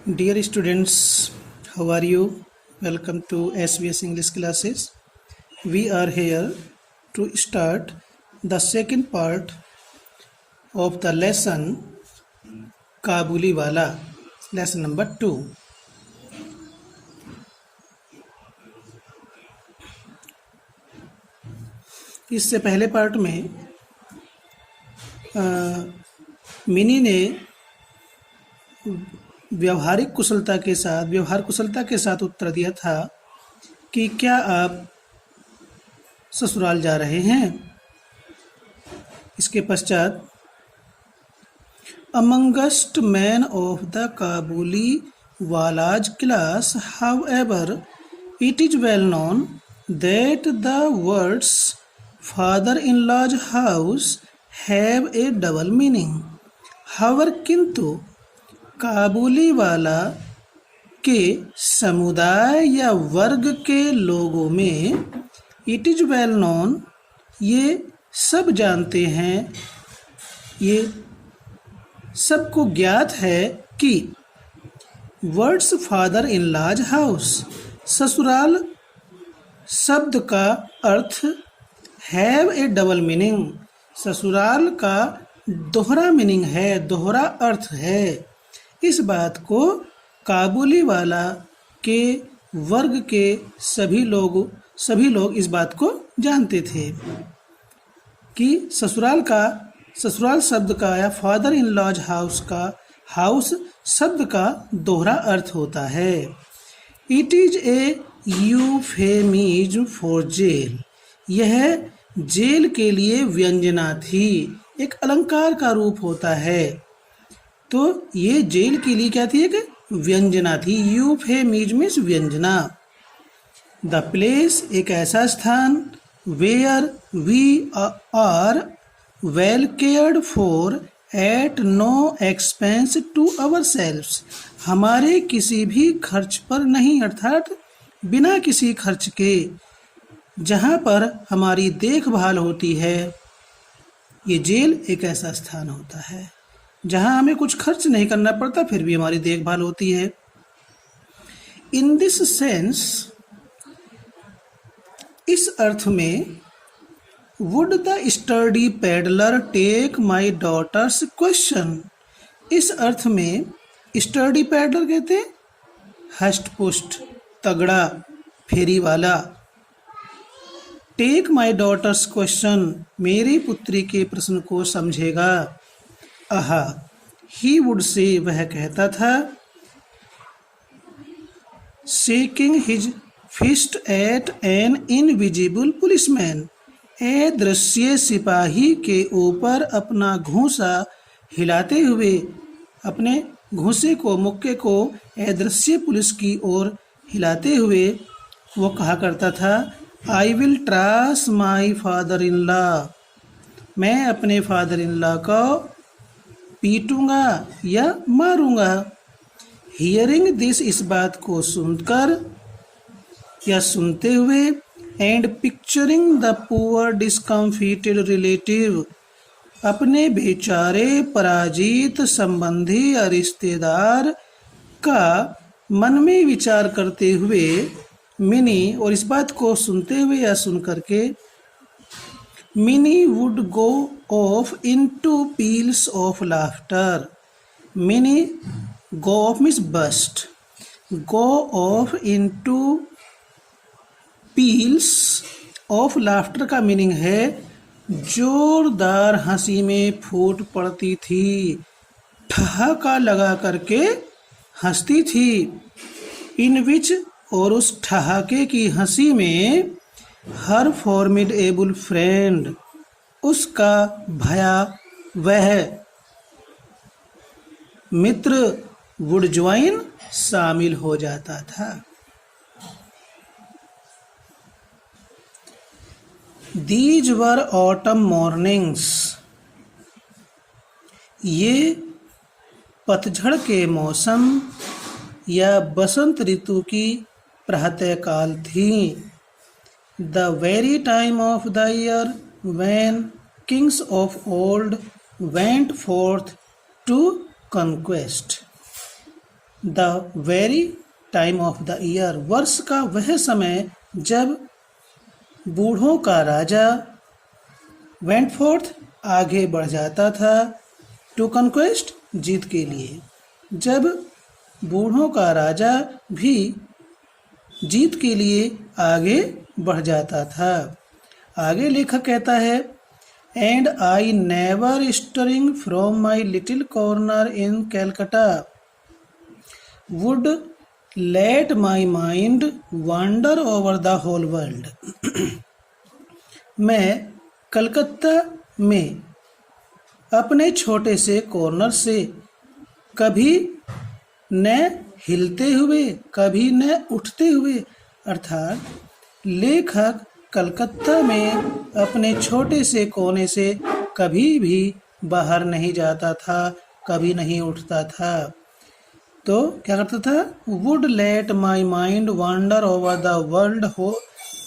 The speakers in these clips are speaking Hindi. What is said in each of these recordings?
Dear students, how are you? Welcome to SBS English classes. We are here to start the second part of the lesson Kabuli Wala, lesson number 2. इससे पहले पार्ट में मिनी ने व्यवहार कुशलता के साथ उत्तर दिया था कि क्या आप ससुराल जा रहे हैं। इसके पश्चात amongst man of the Kabuliwalas class, however it is well known that the words father in law's house have a double meaning. हावर किंतु काबुली वाला के समुदाय या वर्ग के लोगों में इट इज वेल नोन, ये सब जानते हैं, ये सबको ज्ञात है कि words father in law's house, ससुराल शब्द का अर्थ हैव ए डबल मीनिंग, ससुराल का दोहरा मीनिंग है, दोहरा अर्थ है। इस बात को काबुली वाला के वर्ग के सभी लोग इस बात को जानते थे कि ससुराल शब्द का या फादर इन लॉज हाउस का हाउस शब्द का दोहरा अर्थ होता है। It is a euphemism for jail, यह जेल के लिए व्यंजना थी, एक अलंकार का रूप होता है। तो ये जेल के लिए क्या थी, एक व्यंजना थी। यूफेमिज्म मीन्स व्यंजना। द प्लेस, एक ऐसा स्थान, where we are well cared for at no expense to our selves, हमारे किसी भी खर्च पर नहीं, अर्थात बिना किसी खर्च के, जहाँ पर हमारी देखभाल होती है। ये जेल एक ऐसा स्थान होता है जहाँ हमें कुछ खर्च नहीं करना पड़ता, फिर भी हमारी देखभाल होती है। इन दिस सेंस, इस अर्थ में, would the study peddler take my daughter's question, इस अर्थ में स्टडी पेडलर कहते हैं हष्ट पुष्ट, तगड़ा, फेरी वाला। टेक माई डॉटर्स क्वेश्चन, मेरी पुत्री के प्रश्न को समझेगा। आहा, ही वुड से, वह कहता था, shaking his fist at an invisible policeman, अदृश्य सिपाही के ऊपर अपना घूंसा हिलाते हुए, अपने घूंसे को, मुक्के को अदृश्य पुलिस की ओर हिलाते हुए वो कहा करता था, I will ट्रास my father in law, मैं अपने फादर इन लॉ को पीटूंगा या मारूंगा। हियरिंग दिस, इस बात को सुनकर या सुनते हुए, and picturing the poor discomfited relative, अपने बेचारे पराजित संबंधी या रिश्तेदार का मन में विचार करते हुए, मिनी, और इस बात को सुनते हुए या सुन करके, Mini would go off into peals of laughter, Mini go off means bust, go off into peals of laughter का मीनिंग है जोरदार हंसी में फूट पड़ती थी, ठहाका लगा करके हंसती थी। इन विच, और उस ठहाके की हंसी में, हर फॉर्मिडेबल फ्रेंड, उसका भयावह मित्र, वुड ज्वाइन, शामिल हो जाता था। दीज वर ऑटम मॉर्निंग्स, ये पतझड़ के मौसम या बसंत ऋतु की प्रातःकाल थी। The very time of the year when kings of old went forth to conquest, the very time of the year, वर्ष का वह समय जब बूढ़ों का राजा वेंट फोर्थ आगे बढ़ जाता था, टू कन्क्वेस्ट जीत के लिए, जब बूढ़ों का राजा भी जीत के लिए आगे बढ़ जाता था। आगे लेखक कहता है, and I never stirring from my little corner in Calcutta would let my mind wander over the whole world. मैं कलकत्ता में अपने छोटे से कॉर्नर से कभी न हिलते हुए कभी न उठते हुए, अर्थात लेखक कलकत्ता में अपने छोटे से कोने से कभी भी बाहर नहीं जाता था, कभी नहीं उठता था। तो क्या करता था? Would let my mind wander over the world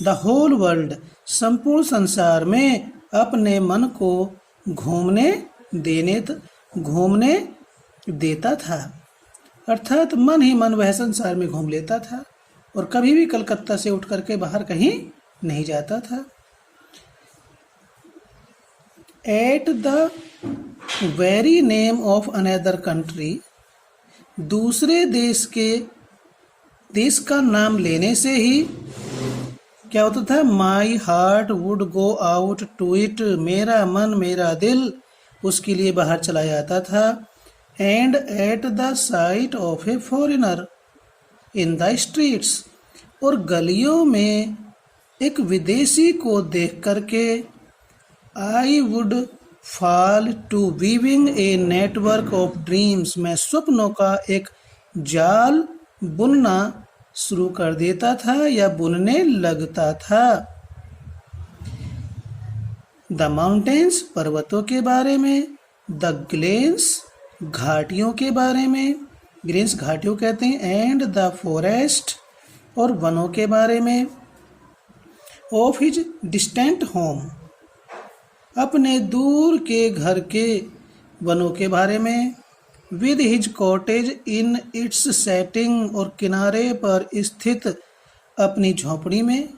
the whole world, संपूर्ण संसार में अपने मन को घूमने देता था, अर्थात मन ही मन वह संसार में घूम लेता था और कभी भी कलकत्ता से उठ करके बाहर कहीं नहीं जाता था। At the very name of another country, दूसरे देश का नाम लेने से ही क्या होता था? My heart would go out to it, मेरा मन मेरा दिल उसके लिए बाहर चला जाता था। And at the sight of a foreigner in the streets, और गलियों में एक विदेशी को देख करके I would fall to weaving a network of dreams, मैं स्वप्नों का एक जाल बुनना शुरू कर देता था या बुनने लगता था। द माउंटेन्स, पर्वतों के बारे में, द ग्लेन्स, घाटियों के बारे में, ग्लेन्स घाटियों कहते हैं, एंड द फॉरेस्ट, और वनों के बारे में, ऑफ हिज डिस्टेंट होम, अपने दूर के घर के वनों के बारे में, with his cottage in its setting, और किनारे पर स्थित अपनी झोपड़ी में,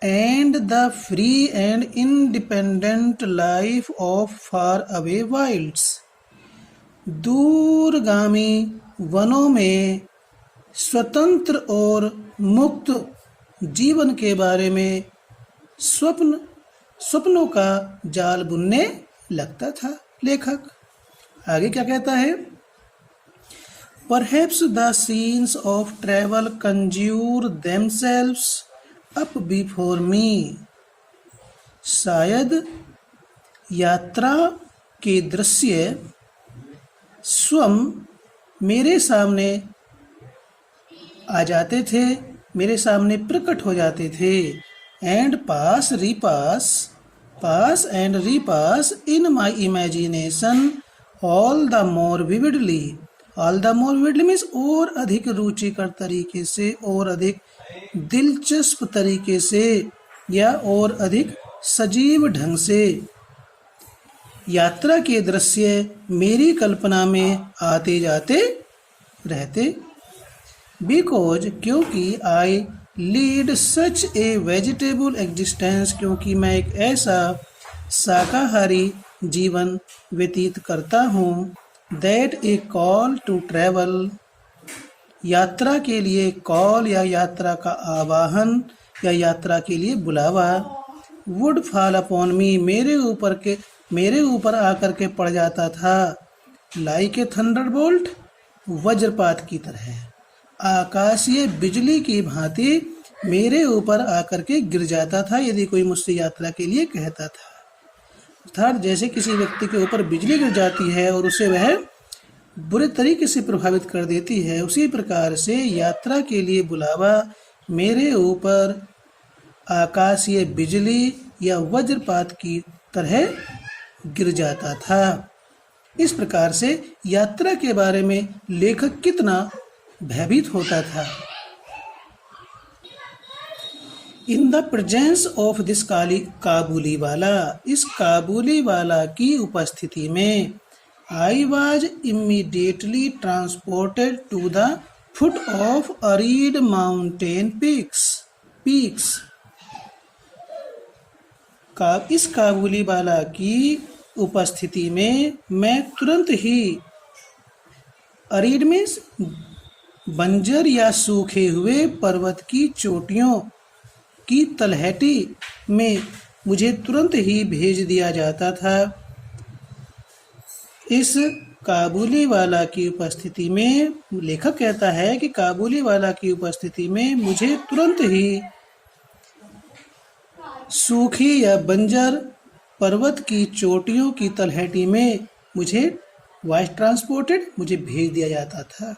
and the free and independent life of far away Wilde's, दूरगामी वनों में स्वतंत्र और मुक्त जीवन के बारे में स्वप्नों का जाल बुनने लगता था लेखक। आगे क्या कहता है? Perhaps the scenes of travel conjure themselves up before me, शायद यात्रा के दृश्य स्वयं मेरे सामने आ जाते थे, मेरे सामने प्रकट हो जाते थे। And pass and repass in my imagination all the more vividly, all the more vividly means और अधिक रुचिकर तरीके से, और अधिक दिलचस्प तरीके से, या और अधिक सजीव ढंग से यात्रा के दृश्य मेरी कल्पना में आते जाते रहते। बिकॉज, क्योंकि I lead such a vegetable existence, क्योंकि मैं एक ऐसा शाकाहारी जीवन व्यतीत करता हूँ, that a call to travel, यात्रा के लिए कॉल या यात्रा का आवाहन या यात्रा के लिए बुलावा, वुड फॉल अपॉन मी, मेरे ऊपर आकर के पड़ जाता था, लाइक ए थंडरबोल्ट, वज्रपात की तरह, आकाशीय बिजली की भांति मेरे ऊपर आकर के गिर जाता था यदि कोई मुझसे यात्रा के लिए कहता था। अर्थात जैसे किसी व्यक्ति के ऊपर बिजली गिर जाती है और उसे वह बुरे तरीके से प्रभावित कर देती है, उसी प्रकार से यात्रा के लिए बुलावा मेरे ऊपर आकाशीय बिजली या वज्रपात की तरह गिर जाता था। इस प्रकार से यात्रा के बारे में लेखक कितना भयभीत होता था। In the presence of this Kabuliwala, इस काबूली वाला की उपस्थिति में, I was immediately transported to the foot of arid mountain peaks. इस काबुली वाला की उपस्थिति में मैं तुरंत ही अरीड मीन्स बंजर या सूखे हुए पर्वत की चोटियों की तलहटी में मुझे तुरंत ही भेज दिया जाता था। इस काबुली वाला की उपस्थिति में लेखक कहता है कि काबुली वाला की उपस्थिति में मुझे तुरंत ही सूखी या बंजर पर्वत की चोटियों की तलहटी में मुझे वाइस ट्रांसपोर्टेड मुझे भेज दिया जाता था।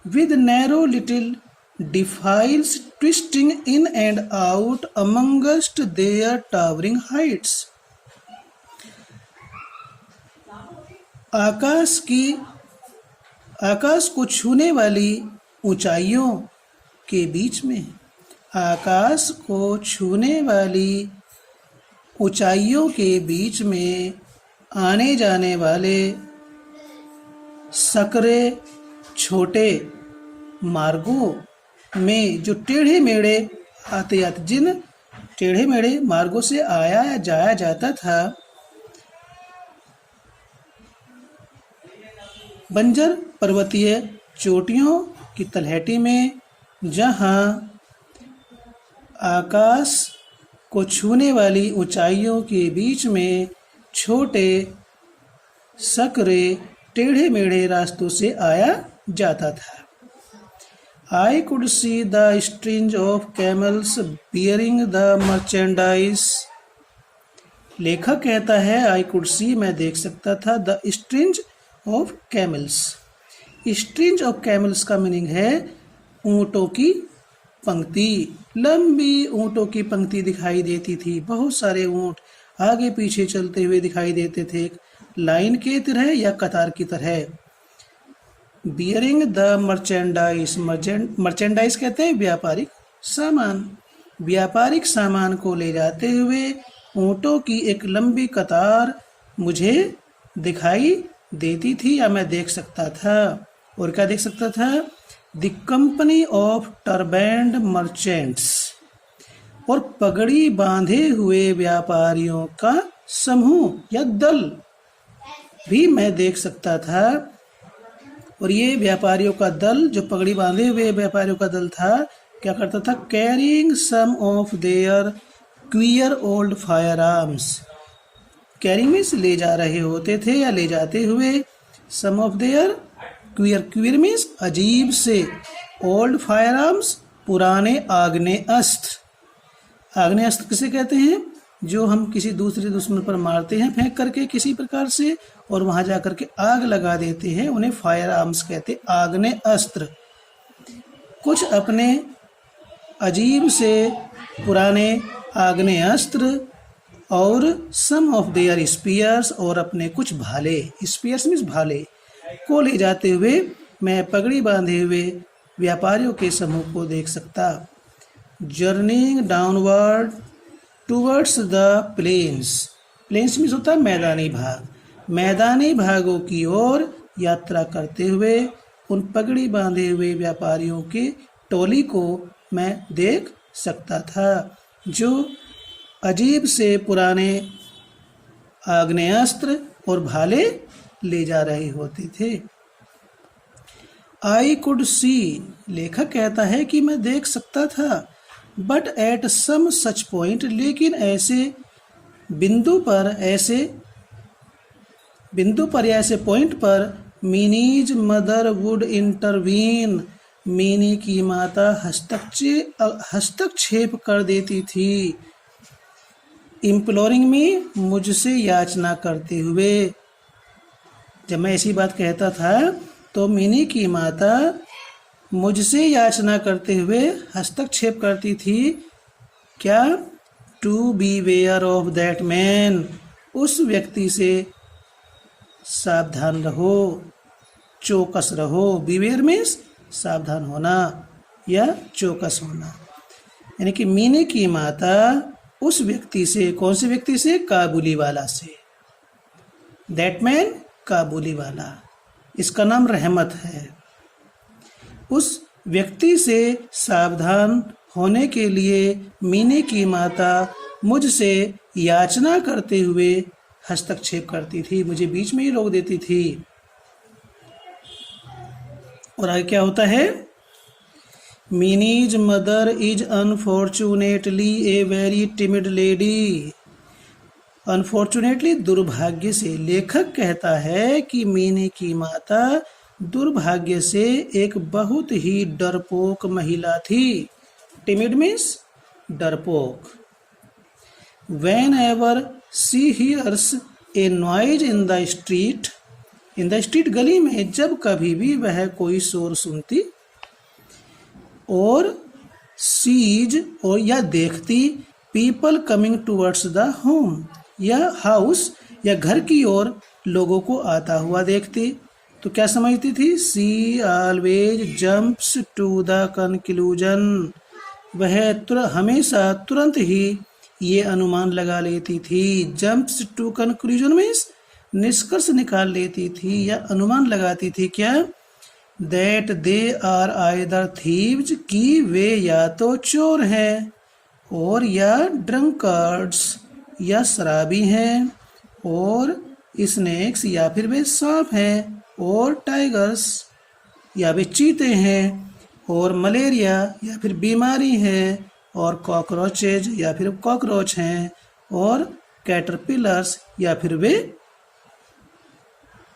With narrow little defiles twisting in and out amongst their towering heights. आकाश को छूने वाली ऊंचाइयों के बीच में, आकाश को छूने वाली ऊंचाइयों के बीच में आने जाने वाले सकरे छोटे मार्गों में जो टेढ़े मेढ़े जिन टेढ़े मेढ़े मार्गों से आया या जाया जाता था, बंजर पर्वतीय चोटियों की तलहटी में जहां आकाश को छूने वाली ऊंचाइयों के बीच में छोटे सकरे टेढ़े मेढ़े रास्तों से आया जाता था। I could see the strings of camels bearing the merchandise. लेखक कहता है I could see मैं देख सकता था the strings of camels. strings of camels का मीनिंग है ऊंटों की पंक्ति। लंबी ऊंटों की पंक्ति दिखाई देती थी, बहुत सारे ऊंट आगे पीछे चलते हुए दिखाई देते थे, लाइन के तरह या कतार की तरह। बियरिंग द मर्चेंडाइज, मर्चेंडाइज कहते हैं व्यापारिक सामान। व्यापारिक सामान को ले जाते हुए ऊंटों की एक लंबी कतार मुझे दिखाई देती थी या मैं देख सकता था। और क्या देख सकता था? द कंपनी ऑफ टर्बैंड मर्चेंट्स, और पगड़ी बांधे हुए व्यापारियों का समूह या दल भी मैं देख सकता था। और ये व्यापारियों का दल, जो पगड़ी बांधे हुए व्यापारियों का दल था, क्या करता था? Carrying some of their queer old fire arms. Carrying means ले जा रहे होते थे या ले जाते हुए, some of their queer means अजीब से, ओल्ड फायर आर्म्स पुराने आग्नेय अस्त्र। आग्नेय अस्त्र किसे कहते हैं? जो हम किसी दूसरे दुश्मन पर मारते हैं फेंक करके किसी प्रकार से, और वहां जाकर के आग लगा देते हैं, उन्हें फायर आर्म्स कहते, आग्नेय अस्त्र। कुछ अपने अजीब से पुराने आग्नेय अस्त्र और सम ऑफ देयर स्पीयर्स, और अपने कुछ भाले, स्पीयर्स मीन्स भाले, को ले जाते हुए मैं पगड़ी बांधे हुए व्यापारियों के समूह को देख सकता। Journeying downward towards the plains, plains means होता है मैदानी भाग, मैदानी भागों की ओर यात्रा करते हुए उन पगड़ी बांधे हुए व्यापारियों की टोली को मैं देख सकता था, जो अजीब से पुराने आग्नेयास्त्र और भाले ले जा रहे होते थे। आई कुड सी, लेखक कहता है कि मैं देख सकता था, but at some such point, लेकिन ऐसे बिंदु पर या ऐसे पॉइंट पर, Mini's mother would intervene, Mini की माता हस्तक्षेप कर देती थी। इम्प्लोरिंग में, मुझसे याचना करते हुए। जब मैं ऐसी बात कहता था तो मिनी की माता मुझसे याचना करते हुए हस्तक्षेप करती थी। क्या? To beware of that man, उस व्यक्ति से सावधान रहो, चौकस रहो। बीवेयर मीन्स सावधान होना या चौकस होना। यानी कि मिनी की माता उस व्यक्ति से, कौन से व्यक्ति से? काबुली वाला से। दैट मैन काबुली वाला, इसका नाम रहमत है, उस व्यक्ति से सावधान होने के लिए मीनी की माता मुझसे याचना करते हुए हस्तक्षेप करती थी, मुझे बीच में ही रोक देती थी। और आगे क्या होता है, Mini's mother is unfortunately a very timid lady. Unfortunately दुर्भाग्य से, लेखक कहता है कि मीनी की माता दुर्भाग्य से एक बहुत ही डरपोक महिला थी। टिमिड मीन्स डरपोक। Whenever she hears a noise in the street, in the street गली में जब कभी भी वह कोई शोर सुनती, और सीज और या देखती people coming towards the home, या हाउस या घर की ओर लोगों को आता हुआ देखती, तो क्या समझती थी, she always jumps to the conclusion, वह हमेशा तुरंत ही ये अनुमान लगा लेती थी। जंप्स टू कंक्लूजन मीन्स निष्कर्ष निकाल लेती थी या अनुमान लगाती थी, क्या, that they are either thieves, कि वे या तो चोर हैं और या ड्रंकार्ड्स या शराबी हैं, और स्नेक्स या फिर वे सांप हैं, और टाइगर्स या वे चीते हैं, और मलेरिया या फिर बीमारी है, और कॉकरोचेज या फिर कॉकरोच हैं, और कैटरपिलर्स या फिर वे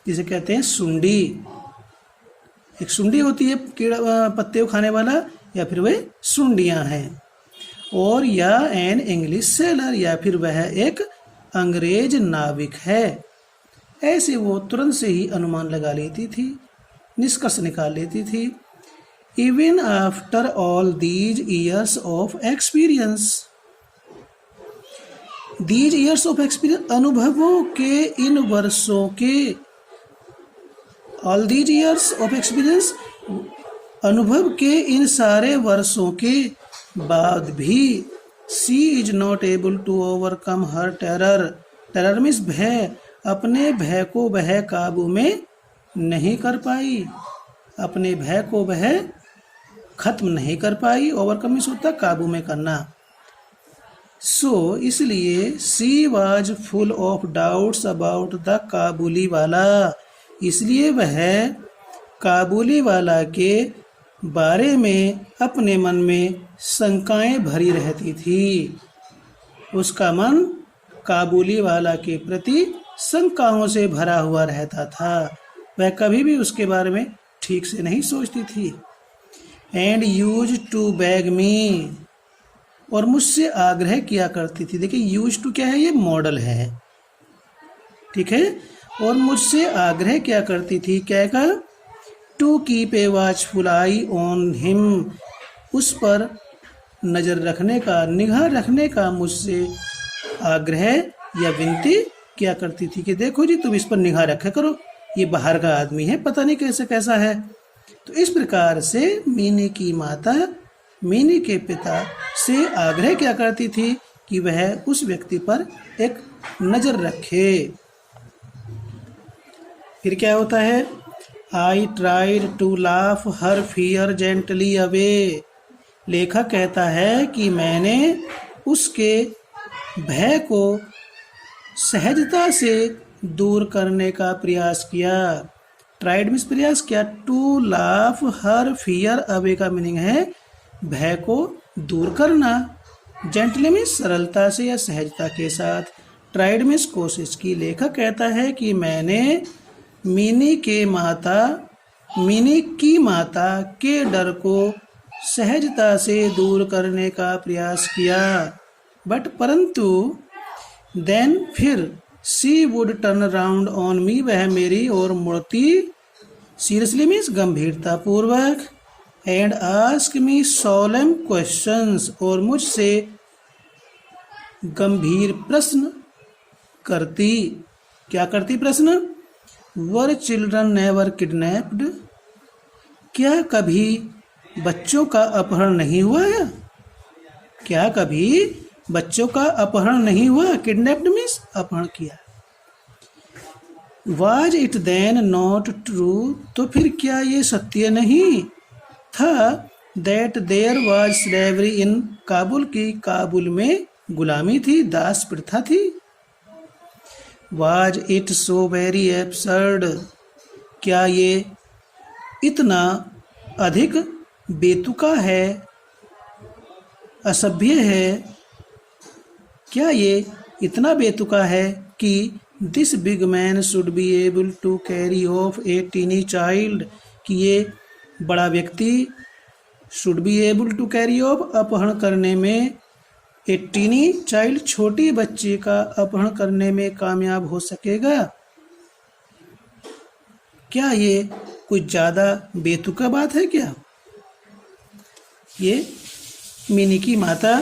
जिसे कहते हैं सुंडी, एक सुंडी होती है कीड़ा पत्ते को खाने वाला, या फिर वे सुंडियां हैं, और या एन इंग्लिश सेलर, या फिर वह एक अंग्रेज नाविक है। ऐसे वो तुरंत से ही अनुमान लगा लेती थी, निष्कर्ष निकाल लेती थी। Even after all these years of experience, these years of experience अनुभवों के इन वर्षों के, all these years of experience अनुभव के इन सारे वर्षों के बाद भी, she is not able to overcome her terror, terror means भय, अपने भय को वह काबू में नहीं कर पाई, अपने भय को वह खत्म नहीं कर पाई। ओवरकम मीन्स होता काबू में करना। सो इसलिए she was full of doubts about the Kabuliwala, इसलिए वह काबुली वाला के बारे में अपने मन में शंकाएं भरी रहती थी। उसका मन काबुली वाला के प्रति शंकाओं से भरा हुआ रहता था, वह कभी भी उसके बारे में ठीक से नहीं सोचती थी। एंड यूज टू बैग मी, और मुझसे आग्रह किया करती थी। देखिए यूज टू क्या है, ये मॉडल है, ठीक है, और मुझसे आग्रह क्या करती थी, क्या कहा, to keep a watchful eye on him, उस पर नज़र रखने का, निगाह रखने का मुझसे आग्रह या विनती क्या करती थी कि देखो जी तुम इस पर निगाह रखा करो, ये बाहर का आदमी है, पता नहीं कैसे कैसा है। तो इस प्रकार से मीनी की माता मीनी के पिता से आग्रह क्या करती थी कि वह उस व्यक्ति पर एक नज़र रखे। फिर क्या होता है, I tried to laugh her fear gently away, लेखक कहता है कि मैंने उसके भय को सहजता से दूर करने का प्रयास किया। ट्राइड मीन्स प्रयास किया, to laugh her fear away का मीनिंग है भय को दूर करना। जेंटली मीन्स सरलता से या सहजता के साथ। ट्राइड मीन्स कोशिश की। लेखक कहता है कि मैंने मिनी की माता के डर को सहजता से दूर करने का प्रयास किया, बट परंतु देन फिर she would turn around on me, वह मेरी ओर मुड़ती, सीरियसली मीन्स गंभीरता पूर्वक, and ask me solemn questions, और मुझसे गंभीर प्रश्न करती। क्या करती प्रश्न, वर चिल्ड्रन नेवर किडनैप्ड, क्या कभी बच्चों का अपहरण नहीं हुआ है, क्या कभी बच्चों का अपहरण नहीं हुआ। किडनैप्ड मीन्स अपहरण किया। Was it then not true, तो फिर क्या ये सत्य नहीं था that there was slavery in Kabul, की काबुल में गुलामी थी, दास प्रथा थी। Was it so very absurd, क्या ये इतना अधिक बेतुका है, असभ्य है, क्या ये इतना बेतुका है कि this big man should be able to carry off a tiny child, कि ये बड़ा व्यक्ति should be able to carry off अपहरण करने में, ए टीनी चाइल्ड छोटी बच्ची का अपहरण करने में कामयाब हो सकेगा। क्या ये कुछ ज़्यादा बेतुका बात है क्या? ये मिनी की माता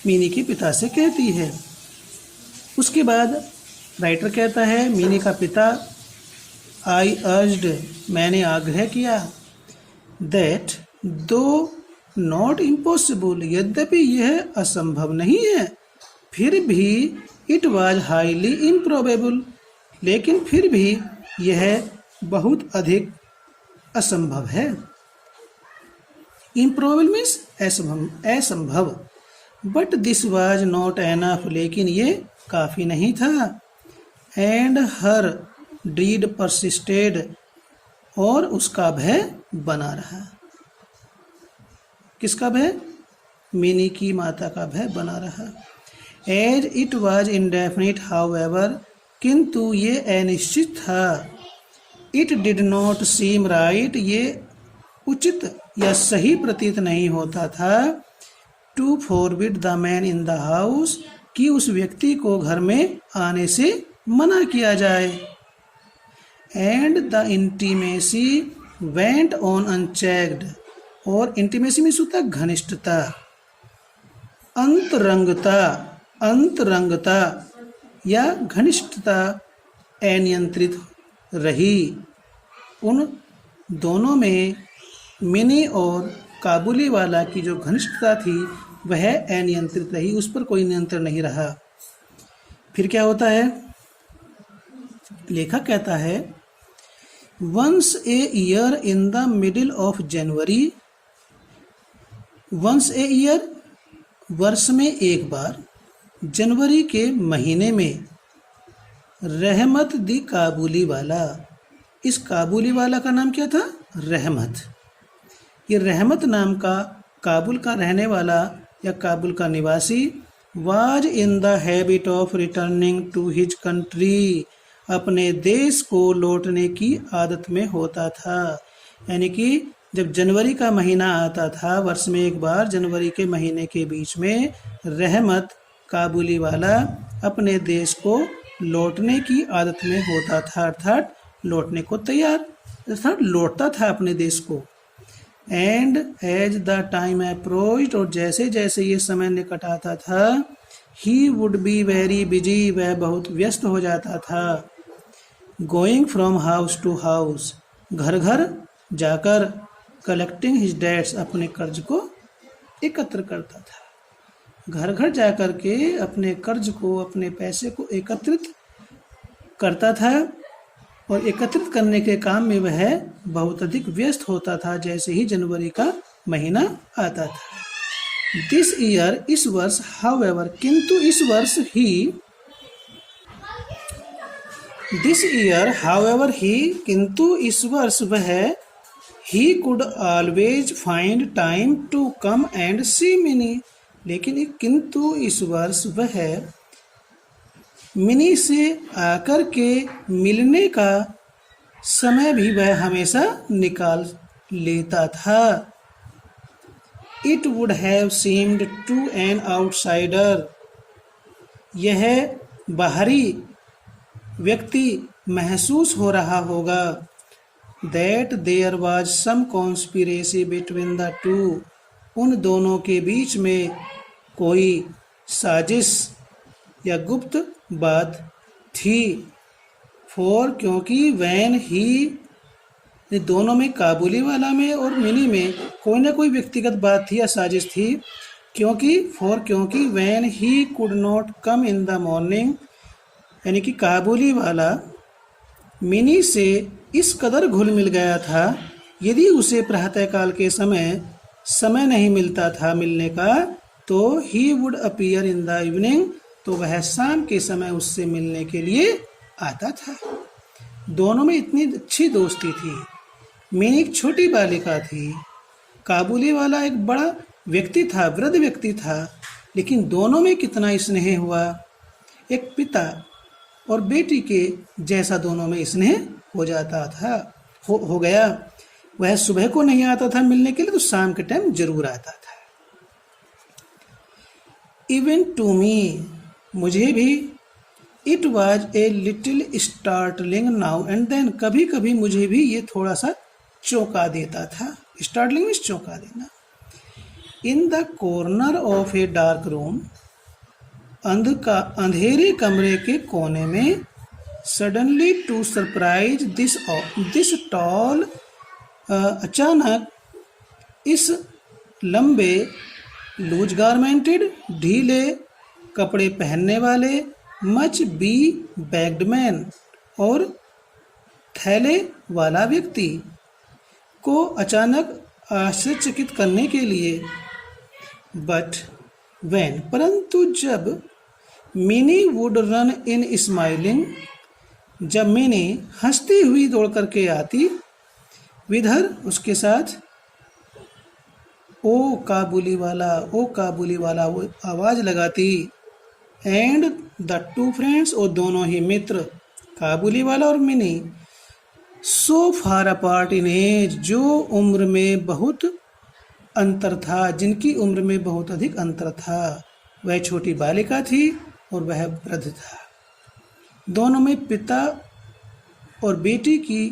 मिनी के पिता से कहती है। उसके बाद राइटर कहता है, मिनी का पिता, आई अर्ज्ड, मैंने आग्रह किया, दैट दो नॉट इम्पॉसिबल, यद्यपि यह असंभव नहीं है, फिर भी इट वाज हाईली इम्प्रोबेबल, लेकिन फिर भी यह बहुत अधिक असंभव है। इम्प्रोबेबल मीन्स असंभव। But this was not enough, लेकिन ये काफ़ी नहीं था। एंड हर ड्रीड परसिस्टेड, और उसका भय बना रहा। किसका भय? मिनी की माता का भय बना रहा। As it was indefinite however, किंतु ये अनिश्चित था। It did not seem right, ये उचित या सही प्रतीत नहीं होता था। To forbid the man in the house, कि उस व्यक्ति को घर में आने से मना किया जाए। And the intimacy went on unchecked, और इंटीमेसी में होता है घनिष्ठता, अंतरंगता या घनिष्ठता अनियंत्रित रही। उन दोनों में मिनी और काबुली वाला की जो घनिष्ठता थी वह अनियंत्रित रही, उस पर कोई नियंत्रण नहीं रहा। फिर क्या होता है? लेखक कहता है, once a year in the middle of January, once a year वर्ष में एक बार, जनवरी के महीने में, रहमत दी काबुली वाला, इस काबुली वाला का नाम क्या था? रहमत। ये रहमत नाम का काबुल का रहने वाला या काबुल का निवासी, was in the habit of returning to his country, अपने देश को लौटने की आदत में होता था। यानी कि जब जनवरी का महीना आता था, वर्ष में एक बार जनवरी के महीने के बीच में, रहमत काबुली वाला अपने देश को लौटने की आदत में होता था, अर्थात लौटने को तैयार, अर्थात लौटता था अपने देश को। And as the time approached, और जैसे जैसे ये समय निकट आता था, he would be very busy, वह बहुत व्यस्त हो जाता था। Going from house to house, घर घर जाकर, कलेक्टिंग हिज डेट्स, अपने कर्ज को एकत्र करता था। घर घर जाकर के अपने कर्ज को, अपने पैसे को एकत्रित करता था, और एकत्रित करने के काम में वह बहुत अधिक व्यस्त होता था जैसे ही जनवरी का महीना आता था। दिस ईयर, इस वर्ष, हाउएवर, किंतु इस वर्ष ही, दिस ईयर हाउएवर ही, किंतु इस वर्ष वह, he could always find time to come and see Mini, लेकिन किंतु इस वर्ष वह मिनी से आकर के मिलने का समय भी वह हमेशा निकाल लेता था। It would have seemed to an outsider, यह बाहरी व्यक्ति महसूस हो रहा होगा, that there was some conspiracy between the two, उन दोनों के बीच में कोई साजिश या गुप्त बात थी। फॉर, क्योंकि वैन ही, दोनों में, काबुली वाला में और मिनी में कोई ना कोई व्यक्तिगत बात थी या साजिश थी। क्योंकि, फॉर, क्योंकि when he could not come in the morning, यानी कि काबुली वाला मिनी से इस कदर घुल मिल गया था, यदि उसे प्रातःकाल के समय नहीं मिलता था मिलने का, तो he would appear in the evening, तो वह शाम के समय उससे मिलने के लिए आता था। दोनों में इतनी अच्छी दोस्ती थी। मिनी एक छोटी बालिका थी, काबुली वाला एक बड़ा व्यक्ति था, वृद्ध व्यक्ति था, लेकिन दोनों में कितना स्नेह हुआ। एक पिता और बेटी के जैसा दोनों में स्नेह हो जाता था, हो गया। वह सुबह को नहीं आता था मिलने के लिए, तो शाम के टाइम जरूर आता था। इवन टू मी, मुझे भी, it was a little startling now and then, कभी कभी मुझे भी ये थोड़ा सा चौंका देता था। स्टार्टलिंग मीन्स चौंका देना। In the corner of a dark room, अंधेरे कमरे के कोने में, suddenly to surprise this tall, अचानक इस लंबे, लूज गारमेंटेड, ढीले कपड़े पहनने वाले, मच बी बैग्ड मैन, और थैले वाला व्यक्ति को अचानक आश्चर्यचकित करने के लिए, बट वेन, परंतु जब, mini would run in smiling, जब मिनी हंसती हुई दौड़ करके आती, विधर, उसके साथ, ओ काबुली वाला वो आवाज लगाती, एंड द टू फ्रेंड्स, और दोनों ही मित्र, काबुली वाला और Mini, so far apart in age, जो उम्र में बहुत अंतर था, जिनकी उम्र में बहुत अधिक अंतर था। वह छोटी बालिका थी और वह वृद्ध था। दोनों में पिता और बेटी की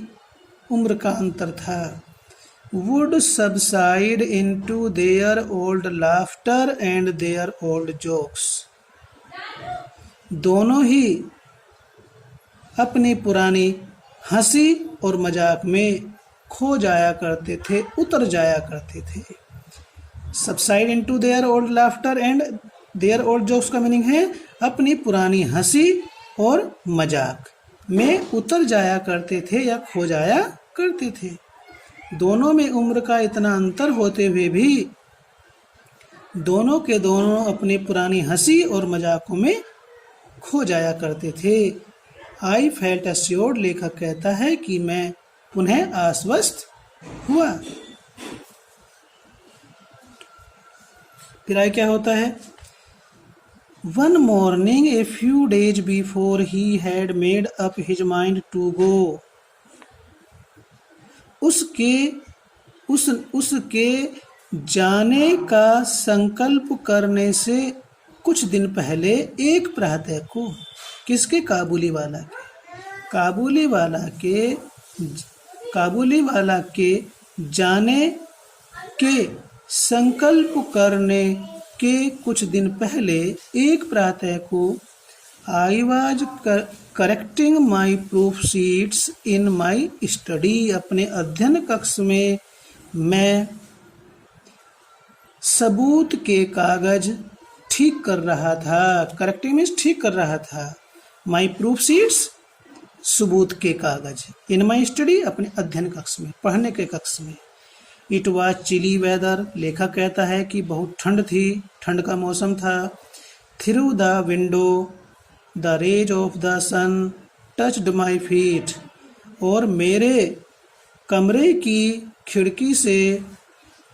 उम्र का अंतर था। Would subside into their old laughter and their old jokes, दोनों ही अपनी पुरानी हंसी और मजाक में खो जाया करते थे, उतर जाया करते थे। Subside into their old laughter and their old jokes का मीनिंग है अपनी पुरानी हंसी और मजाक में उतर जाया करते थे या खो जाया करते थे। दोनों में उम्र का इतना अंतर होते हुए भी दोनों के दोनों अपनी पुरानी हंसी और मजाकों में खो जाया करते थे। आई फेल्ट एश्योर्ड, लेखक कहता है कि मैं पुनः आश्वस्त हुआ। फिर क्या होता है? One morning a few days before he had made up his mind to go, उसके जाने का संकल्प करने से कुछ दिन पहले एक प्रातः को, किसके? काबुली वाला के जाने के संकल्प करने के कुछ दिन पहले एक प्रातः को, I was correcting my proof sheets in my study, अपने अध्ययन कक्ष में मैं सबूत के कागज ठीक कर रहा था। करेक्टिंग मीन्स ठीक कर रहा था। माई प्रूफ शीट्स सबूत के कागज, इन माई स्टडी अपने अध्ययन कक्ष में, पढ़ने के कक्ष में। इट वाज चिली वेदर, लेखक कहता है कि बहुत ठंड थी, ठंड का मौसम था। Through the window the rays of the sun touched my feet, और मेरे कमरे की खिड़की से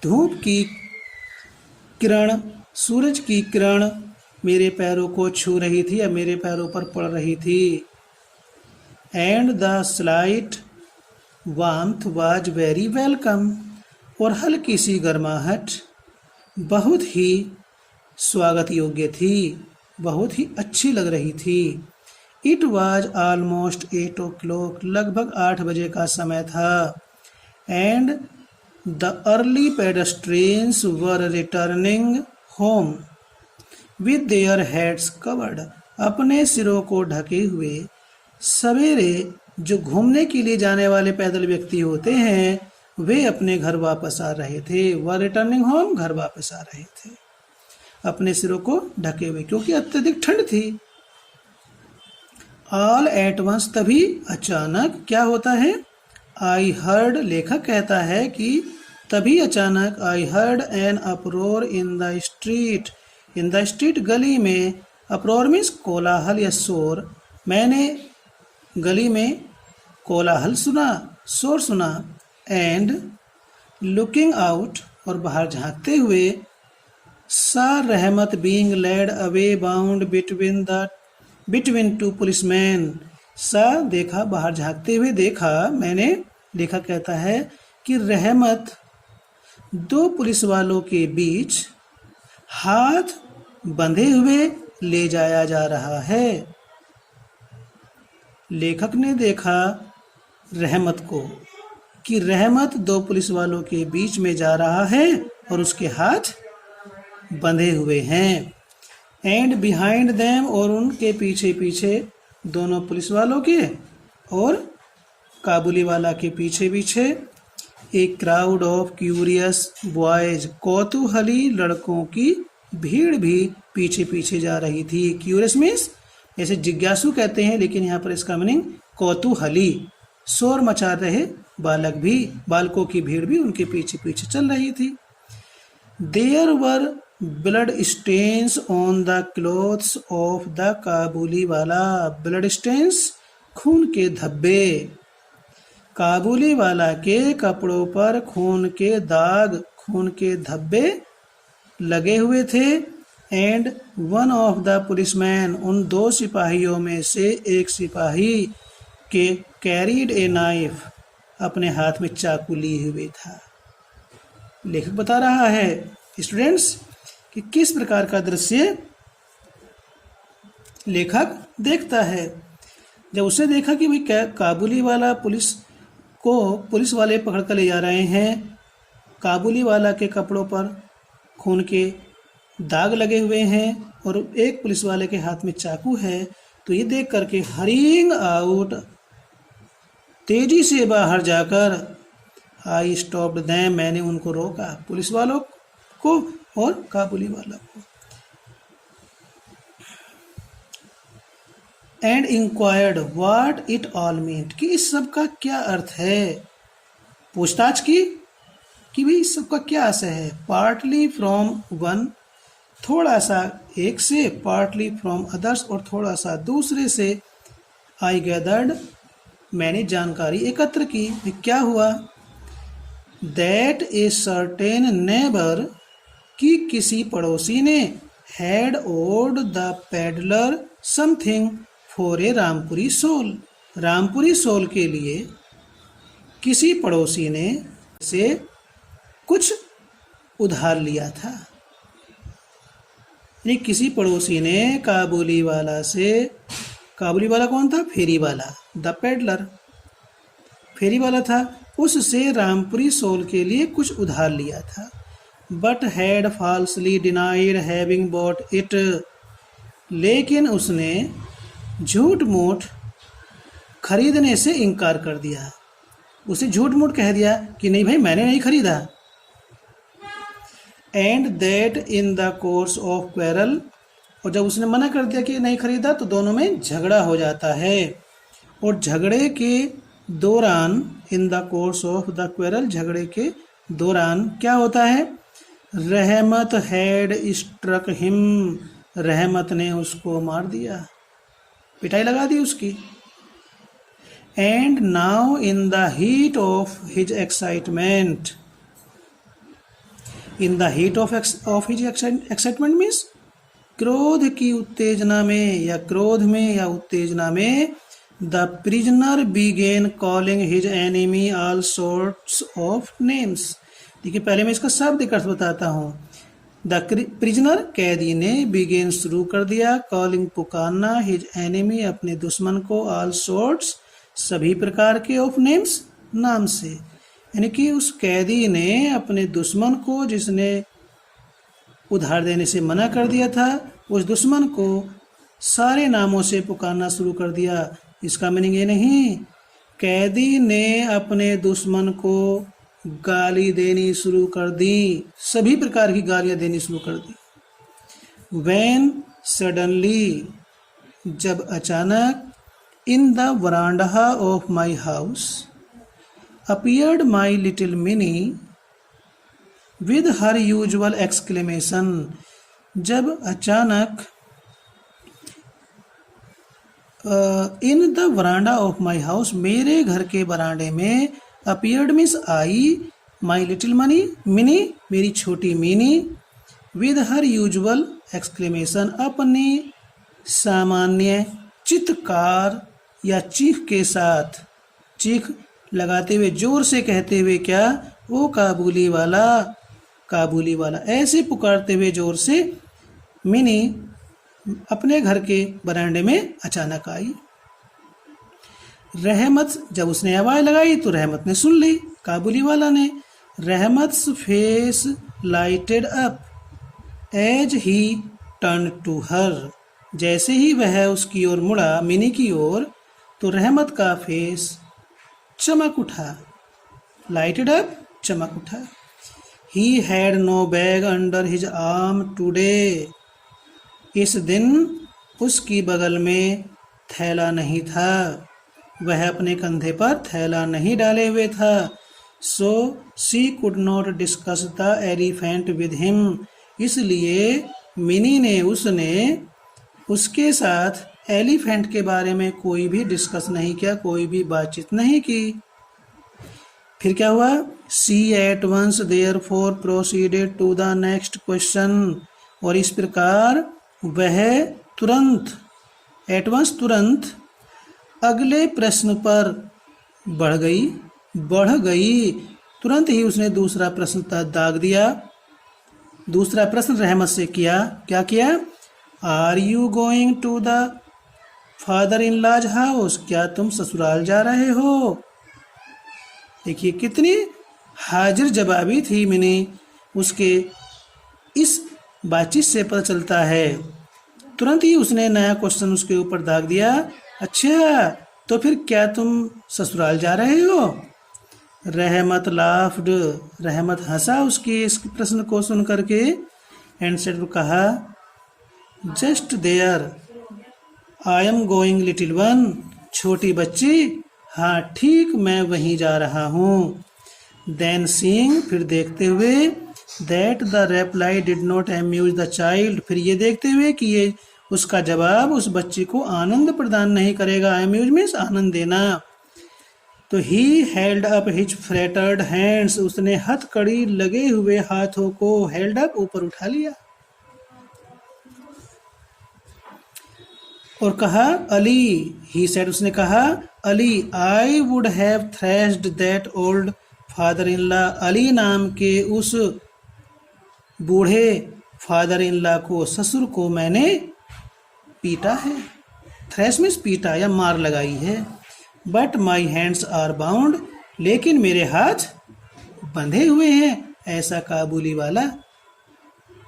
धूप की किरण, सूरज की किरण मेरे पैरों को छू रही थी या मेरे पैरों पर पड़ रही थी। And the slight warmth was very welcome, और हल्की सी गर्माहट बहुत ही स्वागत योग्य थी, बहुत ही अच्छी लग रही थी। इट वाज ऑलमोस्ट 8 o'clock, लगभग 8 बजे का समय था। And the early pedestrians were returning home with their heads covered, अपने सिरों को ढके हुए सवेरे जो घूमने के लिए जाने वाले पैदल व्यक्ति होते हैं वे अपने घर वापस आ रहे थे। वर रिटर्निंग होम, घर वापस आ रहे थे अपने सिरों को ढके हुए, क्योंकि अत्यधिक ठंड थी। ऑल एट वंस तभी अचानक क्या होता है? आई हर्ड, लेखक कहता है कि तभी अचानक I heard an uproar in the street. In the street गली में, अपरोर मीन्स कोलाहल या शोर। मैंने गली में कोलाहल सुना, शोर सुना। एंड लुकिंग आउट, और बाहर झांकते हुए, saw Rahmat being led away bound between two policeman. Saw देखा, बाहर झांकते हुए देखा मैंने, लेखक कहता है कि रहमत दो पुलिस वालों के बीच हाथ बंधे हुए ले जाया जा रहा है। लेखक ने देखा रहमत को कि रहमत दो पुलिस वालों के बीच में जा रहा है और उसके हाथ बंधे हुए हैं। एंड बिहाइंड देम, और उनके पीछे पीछे, दोनों पुलिस वालों के और काबुली वाला के पीछे पीछे, एक क्राउड ऑफ क्यूरियस बॉयज, कौतूहली लड़कों की भीड़ भी पीछे पीछे जा रही थी। क्यूरियस मीन्स जैसे जिज्ञासु कहते हैं, लेकिन यहाँ पर इसका मीनिंग कौतूहली, शोर मचा रहे बालक भी, बालकों की भीड़ भी उनके पीछे पीछे चल रही थी। There were blood stains on the clothes of the Kabuliwala. Blood stains, खून के धब्बे। काबुली वाला के कपड़ों पर खून के दाग, खून के धब्बे लगे हुए थे। And one of the policeman, उन दो सिपाहियों में से एक सिपाही के कैरीड ए नाइफ, अपने हाथ में चाकू लिए हुए था। लेखक बता रहा है स्टूडेंट्स कि किस प्रकार का दृश्य लेखक देखता है। जब उसने देखा कि भाई काबुली वाला पुलिस वाले पकड़ कर ले जा रहे हैं, काबुली वाला के कपड़ों पर खून के दाग लगे हुए हैं और एक पुलिस वाले के हाथ में चाकू है, तो ये देख करके हरिंग आउट, तेजी से बाहर जाकर, आई स्टॉप्ड देम, मैंने उनको रोका, पुलिस वालों को और काबुली वाला को। And inquired what it all meant, कि इस सब का क्या अर्थ है। पूछताछ की कि भाई इस सब का क्या आशय है। पार्टली फ्रॉम वन, थोड़ा सा एक से, पार्टली फ्रॉम अदर्स, और थोड़ा सा दूसरे से। आई गैदर्ड, मैंने जानकारी एकत्र की। क्या हुआ? दैट ए सर्टेन नेबर, कि किसी पड़ोसी ने, had owed the pedlar something for a Rampuri shawl, Rampuri shawl के लिए किसी पड़ोसी ने से कुछ उधार लिया था। यानी किसी पड़ोसी ने काबुली वाला से, काबुली वाला कौन था? फेरी वाला, द पेडलर, फेरी वाला था, उससे रामपुरी सोल के लिए कुछ उधार लिया था। But had falsely denied having bought it, लेकिन उसने झूठ मूठ खरीदने से इनकार कर दिया। उसे झूठ मूठ कह दिया कि नहीं भाई मैंने नहीं खरीदा। And that in the course of quarrel, और जब उसने मना कर दिया कि नहीं खरीदा तो दोनों में झगड़ा हो जाता है। और झगड़े के दौरान, in the course of the quarrel, झगड़े के दौरान क्या होता है? रहमत हैड स्ट्रक हिम, रहमत ने उसको मार दिया, पिटाई लगा दी उसकी। And now in the heat of his excitement, in the heat of his excitement means क्रोध की उत्तेजना में, या क्रोध में या उत्तेजना में, the prisoner began calling his enemy all sorts of names. देखिए पहले मैं इसका शाब्दिक अर्थ बताता हूँ। द प्रिजनर, कैदी ने, बिगेन शुरू कर दिया, कॉलिंग पुकारना, हिज एनिमी अपने दुश्मन को, ऑल सॉर्ट्स सभी प्रकार के, ऑफ नेम्स नाम से। यानी कि उस कैदी ने अपने दुश्मन को, जिसने उधार देने से मना कर दिया था, उस दुश्मन को सारे नामों से पुकारना शुरू कर दिया। इसका मीनिंग ये नहीं, कैदी ने अपने दुश्मन को गाली देनी शुरू कर दी, सभी प्रकार की गालियां देनी शुरू कर दी। When suddenly, जब अचानक, In the veranda of my house appeared my little Minnie with her usual exclamation. जब अचानक in the veranda of my house, मेरे घर के बरांडे में, appeared means I, my little mini, मेरी छोटी mini, with her usual exclamation, अपनी सामान्य चित्कार या चीख के साथ, चीख लगाते हुए, जोर से कहते हुए, क्या, ओ काबुली वाला, काबुली वाला, ऐसे पुकारते हुए जोर से मिनी अपने घर के बरांडे में अचानक आई। रहमत, जब उसने आवाज लगाई तो रहमत ने सुन ली, काबुली वाला ने। Rahmat's face lighted up as he turn to her, जैसे ही वह उसकी ओर मुड़ा, मिनी की ओर, तो रहमत का फेस चमक उठा, लाइटेड अप, चमक उठा। He had no bag under his arm today, इस दिन उसकी बगल में थैला नहीं था, वह अपने कंधे पर थैला नहीं डाले हुए था। So she could not discuss the elephant with him, इसलिए मिनी ने उसके साथ एलिफेंट के बारे में कोई भी डिस्कस नहीं किया, कोई भी बातचीत नहीं की। फिर क्या हुआ? She at once therefore proceeded to the next question, और इस प्रकार वह तुरंत, एट वंस तुरंत, अगले प्रश्न पर बढ़ गई। तुरंत ही उसने दूसरा प्रश्न दाग दिया। दूसरा प्रश्न रहमत से किया, क्या किया? Are you going to the father in law's house, क्या तुम ससुराल जा रहे हो? देखिए कितनी हाजिर जवाबी थी मिनी, उसके इस बातचीत से पता चलता है। तुरंत ही उसने नया क्वेश्चन उसके ऊपर दाग दिया, अच्छा तो फिर क्या तुम ससुराल जा रहे हो? रहमत लाफ्ड, रहमत हंसा उसके इस प्रश्न को सुन करके, एंड सेड, कहा, just there I am going little one, छोटी बच्ची, हाँ ठीक मैं वहीं जा रहा हूँ। देन सीइंग, फिर देखते हुए, that the reply did not amuse the child, फिर ये देखते हुए कि ये उसका जवाब उस बच्ची को आनंद प्रदान नहीं करेगा। अम्यूज मीन्स आनंद देना। तो he held up his flattered hands, उसने हथकड़ी लगे हुए हाथों को हेल्ड अप, ऊपर उठा लिया, और कहा, अली, ही सेड, उसने कहा, Ali, I would have thrashed that old father in law, Ali नाम के उस बूढ़े फादर इन लॉ को, ससुर को मैंने पीटा है। थ्रैश मीन्स पीटा या मार लगाई है। But my hands are bound, लेकिन मेरे हाथ बंधे हुए हैं, ऐसा काबुली वाला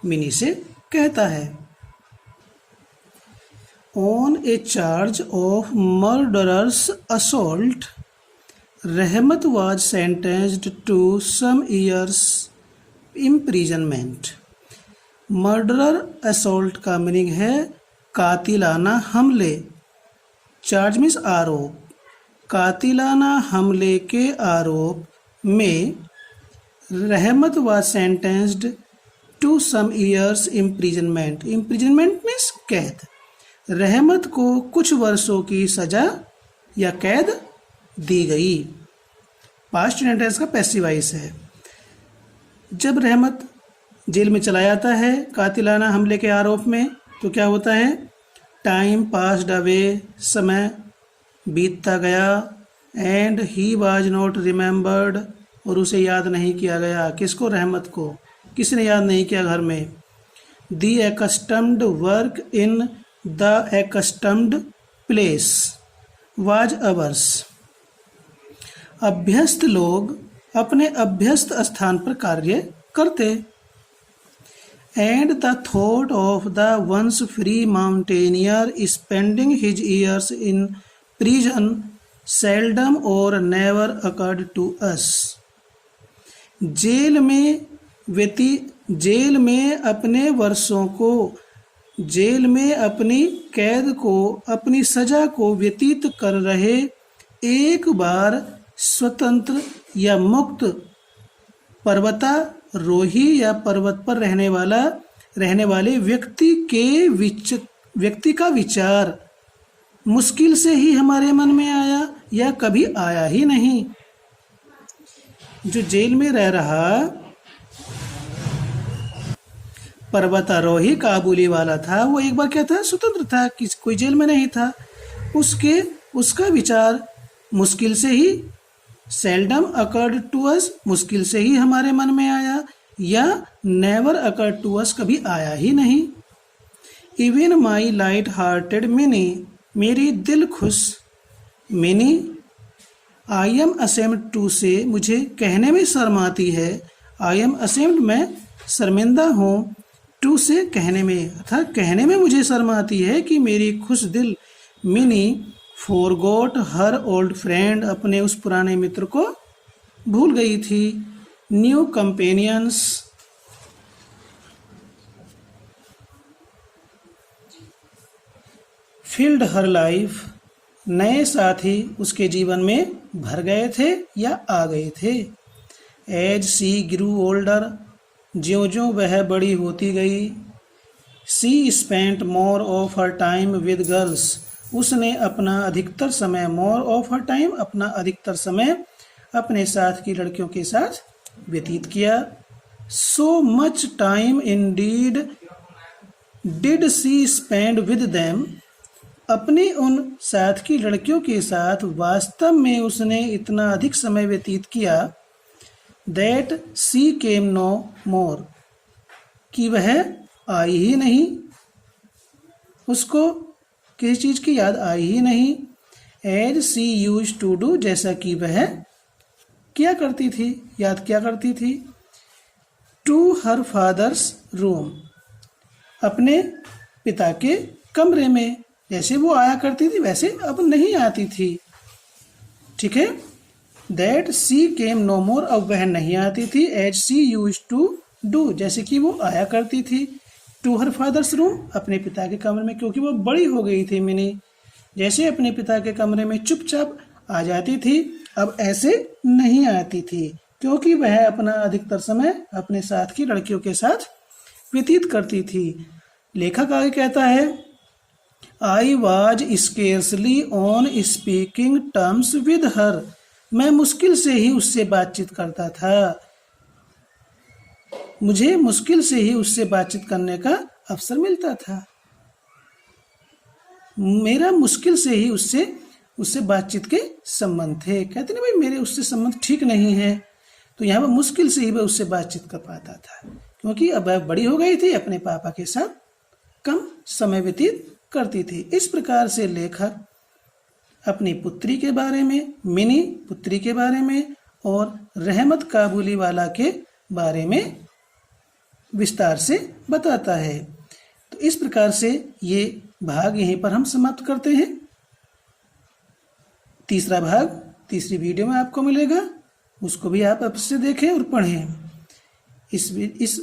मिनी से कहता है। On a charge of murderer's assault, Rahmat was sentenced to some years imprisonment. Murderer assault का मीनिंग है कातिलाना हमले। चार्ज मीन्स आरोप। कातिलाना हमले के आरोप में Rahmat was sentenced to some years imprisonment. Imprisonment means कैद। रहमत को कुछ वर्षों की सजा या कैद दी गई। पास्ट टेंस का पैसिव वॉइस है। जब रहमत जेल में चला जाता है कातिलाना हमले के आरोप में, तो क्या होता है? टाइम पास्ड अवे, समय बीतता गया, and he was not remembered, और उसे याद नहीं किया गया। किसको? रहमत को। किसने याद नहीं किया घर में? The accustomed work in the accustomed place was ours. अभ्यस्त लोग अपने अभ्यस्त स्थान पर कार्य करते। And the thought of the once free mountaineer spending his years in prison seldom or never occurred to us. जेल में अपने वर्षों को जेल में अपनी कैद को, अपनी सजा को व्यतीत कर रहे एक बार स्वतंत्र या मुक्त पर्वतारोही या पर्वत पर रहने वाले व्यक्ति का विचार मुश्किल से ही हमारे मन में आया या कभी आया ही नहीं। जो जेल में रह रहा पर्वतारोही काबुली वाला था, वो एक बार क्या था, स्वतंत्र था, कोई जेल में नहीं था। उसका विचार मुश्किल से ही, सेल्डम अकर्ड टू अस, मुश्किल से ही हमारे मन में आया, या नेवर अकर्ड टू अस, कभी आया ही नहीं। Even my light hearted Mini, मेरी दिल खुश Mini, I am ashamed to say, मुझे कहने में शर्म आती है, आई एम असेम्ड, मैं शर्मिंदा हूँ, टू से कहने में, अर्थात कहने में मुझे शर्म आती है कि मेरी खुश दिल mini forgot her old friend, अपने उस पुराने मित्र को भूल गई थी। न्यू कंपेनियंस फिल्ड हर लाइफ, नए साथी उसके जीवन में भर गए थे या आ गए थे। एज सी ग्रू ओल्डर, ज्यों ज्यों वह बड़ी होती गई। She spent more of her time with girls, उसने अपना अधिकतर समय, मोर ऑफ हर टाइम, अपना अधिकतर समय अपने साथ की लड़कियों के साथ व्यतीत किया। So much time indeed did she spend with them, अपनी उन साथ की लड़कियों के साथ वास्तव में उसने इतना अधिक समय व्यतीत किया, दैट सी केम नो मोर, कि वह आई ही नहीं, उसको किसी चीज़ की याद आई ही नहीं। As she use to do, जैसा कि वह किया करती थी, याद किया करती थी। टू हर फादर्स रूम, अपने पिता के कमरे में, जैसे वो आया करती थी वैसे अब नहीं आती थी। ठीक है, दैट सी केम नो मोर, अब वह नहीं आती थी। As she use to do, जैसे कि वो आया करती थी। टू हर फादर्स रूम, अपने पिता के कमरे में, क्योंकि वो बड़ी हो गई थी मिनी, जैसे अपने पिता के कमरे में चुपचाप आ जाती थी, अब ऐसे नहीं आती थी, क्योंकि वह अपना अधिकतर समय अपने साथ की लड़कियों के साथ व्यतीत करती थी। लेखक आगे कहता है, I was scarcely on speaking terms with her, मैं मुश्किल से ही उससे बातचीत करता था, मुझे मुश्किल से ही उससे बातचीत करने का अवसर मिलता था, मेरा मुश्किल से ही उससे बातचीत के संबंध थे। कहते ना भाई मेरे उससे संबंध ठीक नहीं है, तो यहाँ पर मुश्किल से ही वह उससे बातचीत कर पाता था, क्योंकि अब वह बड़ी हो गई थी, अपने पापा के साथ कम समय व्यतीत करती थी। इस प्रकार से लेखक अपनी पुत्री के बारे में, मिनी पुत्री के बारे में और रहमत काबुली वाला के बारे में विस्तार से बताता है। तो इस प्रकार से ये भाग यहीं पर हम समाप्त करते हैं। तीसरा भाग तीसरी वीडियो में आपको मिलेगा, उसको भी आप अवश्य देखें और पढ़ें। इस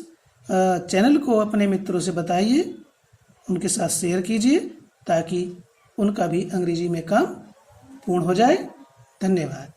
चैनल को अपने मित्रों से बताइए, उनके साथ शेयर कीजिए, ताकि उनका भी अंग्रेजी में काम पूर्ण हो जाए। धन्यवाद।